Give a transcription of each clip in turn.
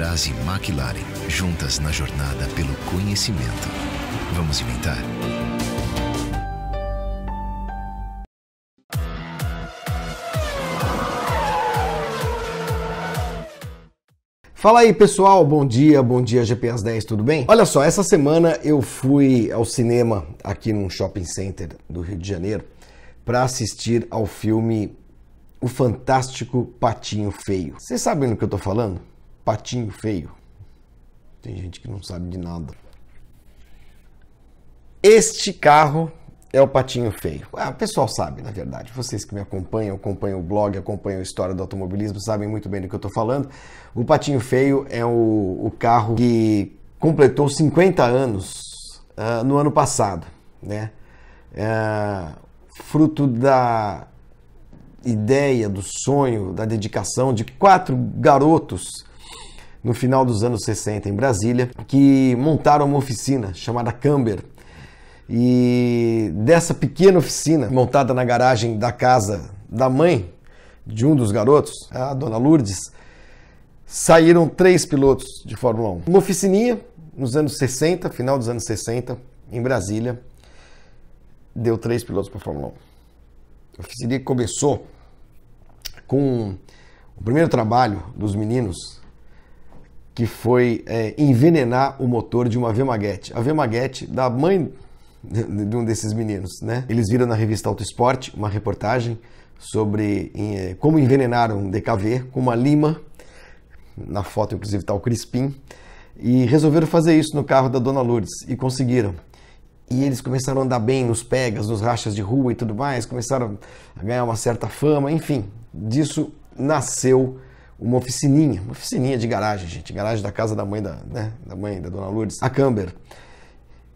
Petrobras e McLaren, juntas na jornada pelo conhecimento. Vamos inventar? Fala aí pessoal, bom dia GP às 10, tudo bem? Olha só, essa semana eu fui ao cinema aqui num shopping center do Rio de Janeiro para assistir ao filme O Fantástico Patinho Feio. Vocês sabem do que eu tô falando? Patinho Feio. Tem gente que não sabe de nada. Este carro é o Patinho Feio. O pessoal sabe, na verdade. Vocês que me acompanham o blog, acompanham a história do automobilismo, sabem muito bem do que eu estou falando. O Patinho Feio é o carro que completou 50 anos no ano passado, né? Fruto da ideia, do sonho, da dedicação de 4 garotos no final dos anos 60 em Brasília, que montaram uma oficina chamada Camber. E dessa pequena oficina, montada na garagem da casa da mãe de um dos garotos, a dona Lourdes, saíram 3 pilotos de Fórmula 1. Uma oficininha nos anos 60, final dos anos 60, em Brasília, deu 3 pilotos para a Fórmula 1. A oficina começou com o primeiro trabalho dos meninos, que foi envenenar o motor de uma Vemaguete. A Vemaguete da mãe de um desses meninos, né? Eles viram na revista Auto Esporte uma reportagem sobre como envenenaram um DKV com uma lima, na foto inclusive está o Crispim, e resolveram fazer isso no carro da dona Lourdes, e conseguiram. E eles começaram a andar bem nos pegas, nos rachas de rua e tudo mais, começaram a ganhar uma certa fama, enfim, disso nasceu uma oficininha de garagem, gente, garagem da casa da mãe da mãe da dona Lourdes, a Camber.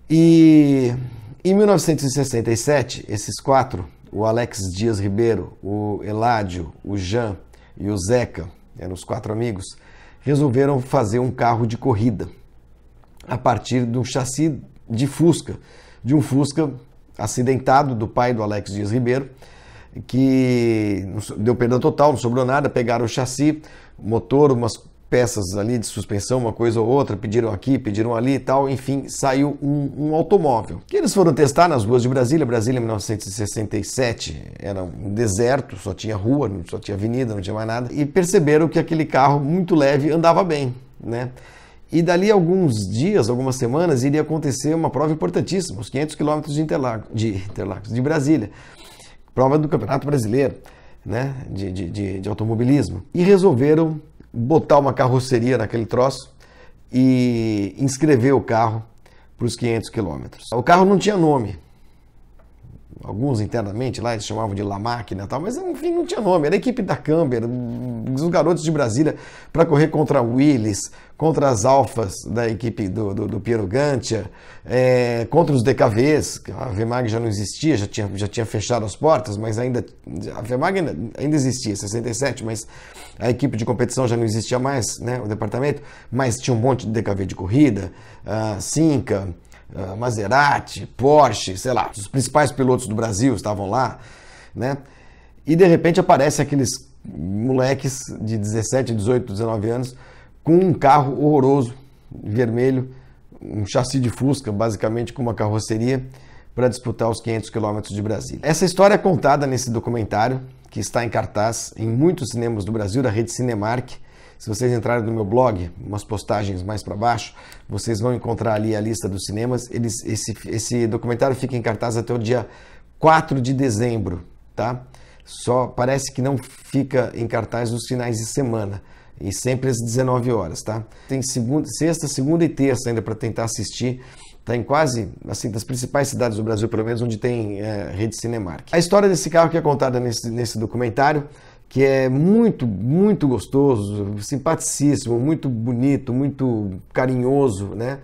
E em 1967, esses 4, o Alex Dias Ribeiro, o Eládio, o Jean e o Zeca, eram os 4 amigos, resolveram fazer um carro de corrida a partir de um chassi de Fusca, de um Fusca acidentado do pai do Alex Dias Ribeiro, que deu perda total, não sobrou nada, pegaram o chassi, motor, umas peças ali de suspensão, uma coisa ou outra, pediram aqui, pediram ali e tal, enfim, saiu um automóvel. Que eles foram testar nas ruas de Brasília. Brasília, em 1967, era um deserto, só tinha rua, só tinha avenida, não tinha mais nada, e perceberam que aquele carro muito leve andava bem, né? E dali a alguns dias, algumas semanas, iria acontecer uma prova importantíssima, os 500 quilômetros de Brasília, prova do Campeonato Brasileiro, né? de automobilismo, e resolveram botar uma carroceria naquele troço e inscrever o carro para os 500 quilômetros. O carro não tinha nome. Alguns internamente lá eles chamavam de La Máquina e tal, mas enfim, não tinha nome. Era a equipe da Camber, os garotos de Brasília, para correr contra a Willys, contra as Alfas da equipe do Piero Gantia, contra os DKVs. A Vemag já não existia, já tinha fechado as portas, mas ainda a Vemag ainda existia, 67, mas a equipe de competição já não existia mais, né, o departamento, mas tinha um monte de DKV de corrida, Cinca, Maserati, Porsche, sei lá, os principais pilotos do Brasil estavam lá, né? E de repente aparecem aqueles moleques de 17, 18, 19 anos com um carro horroroso, vermelho, um chassi de Fusca, basicamente com uma carroceria, para disputar os 500 quilômetros de Brasília. Essa história é contada nesse documentário, que está em cartaz em muitos cinemas do Brasil, da rede Cinemark. Se vocês entrarem no meu blog, umas postagens mais para baixo, vocês vão encontrar ali a lista dos cinemas. Esse documentário fica em cartaz até o dia 4 de dezembro, tá? Só parece que não fica em cartaz nos finais de semana, e sempre às 19 horas, tá? Tem sexta, segunda e terça ainda para tentar assistir. Está em quase, assim, das principais cidades do Brasil, pelo menos, onde tem rede Cinemark. A história desse carro que é contada nesse documentário, que é muito, muito gostoso, simpaticíssimo, muito bonito, muito carinhoso, né?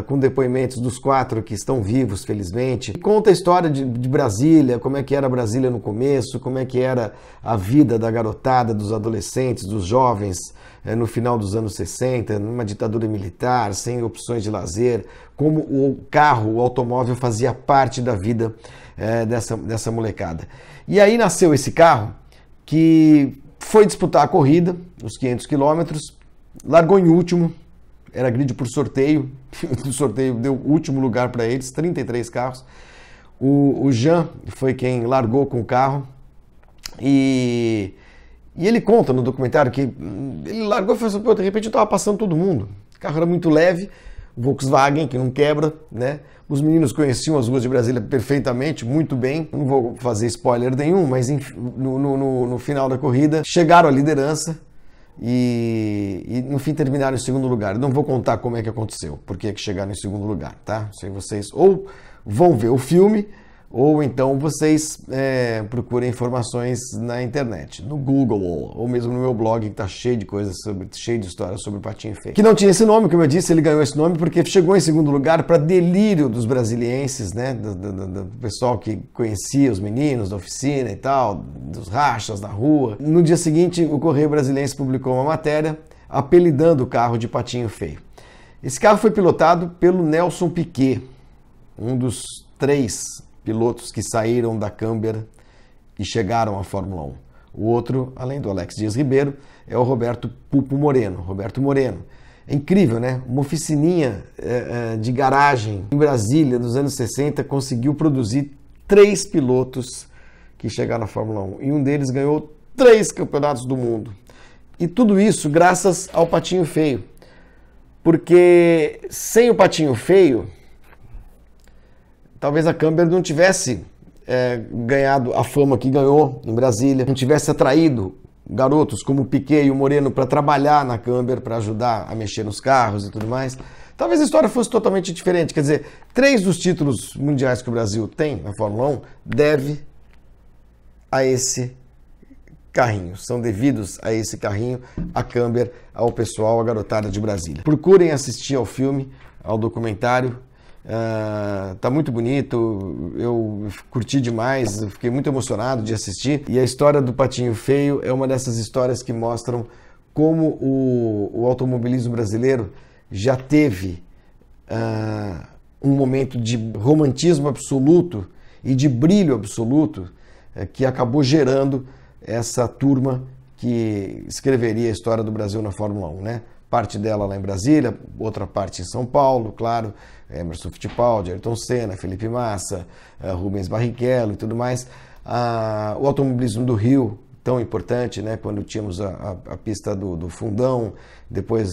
Com depoimentos dos 4 que estão vivos, felizmente. Conta a história de Brasília, como é que era Brasília no começo, como é que era a vida da garotada, dos adolescentes, dos jovens no final dos anos 60, numa ditadura militar, sem opções de lazer, como o carro, o automóvel fazia parte da vida dessa molecada. E aí nasceu esse carro que foi disputar a corrida, os 500 quilômetros, largou em último, era grid por sorteio, o sorteio deu o último lugar para eles, 33 carros. O Jean foi quem largou com o carro e ele conta no documentário que ele largou e falou assim, pô, de repente eu estava passando todo mundo. O carro era muito leve, Volkswagen, que não quebra, né? Os meninos conheciam as ruas de Brasília perfeitamente, muito bem. Não vou fazer spoiler nenhum, mas no final da corrida chegaram à liderança e no fim terminaram em segundo lugar. Eu não vou contar como é que aconteceu, por que chegaram em segundo lugar, tá? Se vocês ou vão ver o filme, ou então vocês procurem informações na internet, no Google, ou mesmo no meu blog, que está cheio de coisas, cheio de histórias sobre o Patinho Feio. Que não tinha esse nome, como eu disse, ele ganhou esse nome porque chegou em segundo lugar para delírio dos brasilienses, né, do pessoal que conhecia os meninos da oficina e tal, dos rachas da rua. No dia seguinte, o Correio Brasiliense publicou uma matéria apelidando o carro de Patinho Feio. Esse carro foi pilotado pelo Nelson Piquet, um dos 3 pilotos que saíram da Camber e chegaram à Fórmula 1. O outro, além do Alex Dias Ribeiro, é o Roberto Pupo Moreno. Roberto Moreno. É incrível, né? Uma oficininha de garagem em Brasília, nos anos 60, conseguiu produzir 3 pilotos que chegaram à Fórmula 1. E um deles ganhou 3 campeonatos do mundo. E tudo isso graças ao Patinho Feio. Porque sem o Patinho Feio, talvez a Camber não tivesse ganhado a fama que ganhou em Brasília, não tivesse atraído garotos como o Piquet e o Moreno para trabalhar na Camber, para ajudar a mexer nos carros e tudo mais. Talvez a história fosse totalmente diferente. Quer dizer, 3 dos títulos mundiais que o Brasil tem na Fórmula 1 deve a esse carrinho. São devidos a esse carrinho, a Camber, ao pessoal, a garotada de Brasília. Procurem assistir ao filme, ao documentário. Tá muito bonito, eu curti demais, eu fiquei muito emocionado de assistir. E a história do Patinho Feio é uma dessas histórias que mostram como o automobilismo brasileiro já teve um momento de romantismo absoluto e de brilho absoluto que acabou gerando essa turma que escreveria a história do Brasil na Fórmula 1, né? Parte dela lá em Brasília, outra parte em São Paulo, claro, Emerson Fittipaldi, Ayrton Senna, Felipe Massa, Rubens Barrichello e tudo mais. O automobilismo do Rio, tão importante, né? Quando tínhamos a pista do Fundão, depois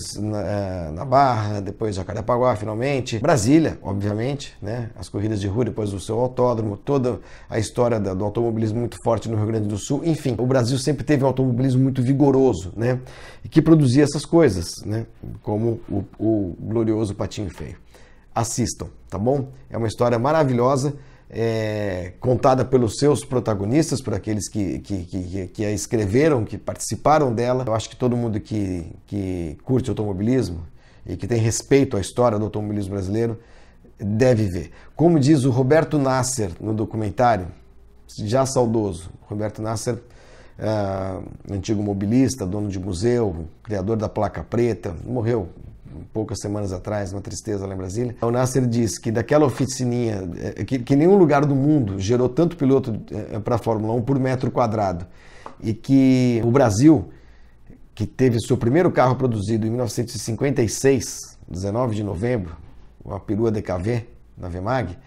na Barra, depois Jacarepaguá, finalmente. Brasília, obviamente, né? As corridas de rua, depois o seu autódromo, toda a história do automobilismo muito forte no Rio Grande do Sul. Enfim, o Brasil sempre teve um automobilismo muito vigoroso, né? E que produzia essas coisas, né? Como o glorioso Patinho Feio. Assistam, tá bom? É uma história maravilhosa, contada pelos seus protagonistas, por aqueles que a escreveram, que participaram dela. Eu acho que todo mundo que curte automobilismo e que tem respeito à história do automobilismo brasileiro deve ver. Como diz o Roberto Nasser no documentário, já saudoso, Roberto Nasser, antigo mobilista, dono de museu, criador da placa preta, morreu poucas semanas atrás, uma tristeza lá em Brasília. O Nasser diz que daquela oficininha, que nenhum lugar do mundo gerou tanto piloto para a Fórmula 1 por metro quadrado, e que o Brasil, que teve seu primeiro carro produzido em 1956, 19 de novembro, uma perua DKV na Vemag,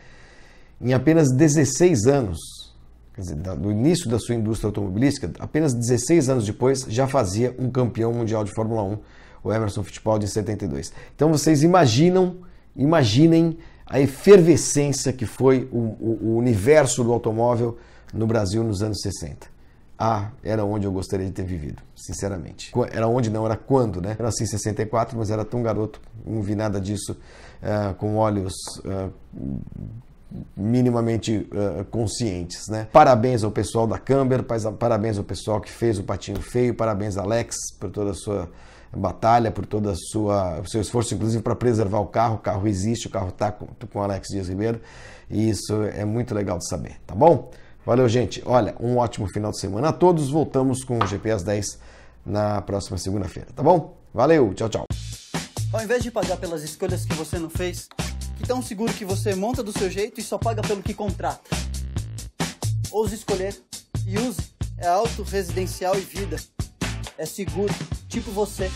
em apenas 16 anos, quer dizer, do início da sua indústria automobilística, apenas 16 anos depois já fazia um campeão mundial de Fórmula 1, o Emerson Fittipaldi, em 72. Então vocês imaginem a efervescência que foi o universo do automóvel no Brasil nos anos 60. Era onde eu gostaria de ter vivido, sinceramente. Era onde não, era quando, né? Eu nasci em 64, mas era tão garoto, não vi nada disso com olhos minimamente conscientes, né? Parabéns ao pessoal da Camber, parabéns ao pessoal que fez o Patinho Feio, parabéns Alex por toda a sua batalha, por todo o seu esforço, inclusive para preservar o carro existe, o carro está com Alex Dias Ribeiro, e isso é muito legal de saber, tá bom? Valeu, gente. Olha, um ótimo final de semana a todos. Voltamos com o GP às 10 na próxima segunda-feira, tá bom? Valeu, tchau, tchau. Ao invés de pagar pelas escolhas que você não fez, que tão seguro que você monta do seu jeito e só paga pelo que contrata. Ouse escolher e use. É auto, residencial e vida. É seguro, tipo você.